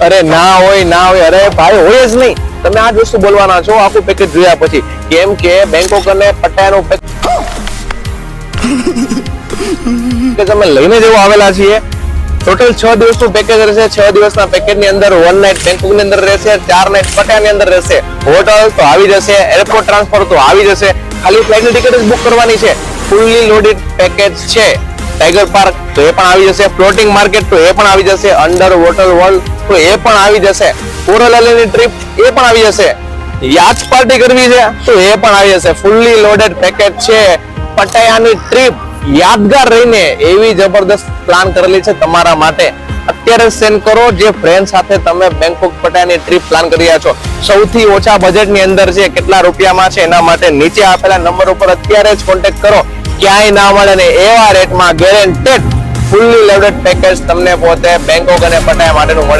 અરે ના હોય અરે ભાઈ હોય જ નહીં. તમે આ જ વસ્તુ બોલવાના છો આખું પેકેજ જોયા પછી, કેમ કે બેંકોક અને પટાયાનું પેકેજ અમે લઈને જેવો આવેલા છીએ. ટોટલ 6 દિવસનું પેકેજ રહેશે. 6 દિવસના પેકેજની અંદર 1 નાઇટ બેંકોક ની અંદર રહેશે, 4 નાઇટ પટાયાની અંદર રહેશે. હોટલ તો આવી જશે, એરપોર્ટ ટ્રાન્સફર તો આવી જશે, ખાલી ફ્લાઇટની ટિકિટ જ બુક કરવાની છે. ફૂલ્લી લોડેડ પેકેજ છે. ટાઈગર પાર્ક તો એ પણ આવી જશે, ફ્લોટિંગ માર્કેટ તો એ પણ આવી જશે, અંડર વોટર વર્લ્ડ તો એ પણ આવી જશે, કોરલ આઇલેન્ડની ટ્રીપ એ પણ આવી જશે, યાચ પાર્ટી કરવી છે તો એ પણ આવી જશે. ફૂલ્લી લોડેડ પેકેજ છે. પટાયાની ટ્રીપ યાદગાર રહીને એવી જબરદસ્ત પ્લાન કરેલી છે તમારા માટે. અત્યારે સેન્ડ કરો જે ફ્રેન્ડ સાથે તમે બેંકોક પટાયાની ટ્રીપ પ્લાન કરી રહ્યા છો. સૌથી ઓછા બજેટની અંદર છે, કેટલા રૂપિયામાં છે એના માટે નીચે આપેલા નંબર ઉપર અત્યારે જ કોન્ટેક્ટ કરો. ક્યાંય ના મળે ને એવા રેટમાં ગેરંટેડ ફૂલ્લી લોડેડ પેકેજ તમને પોતે બેંકોક અને પટાયા માટેનું મળે.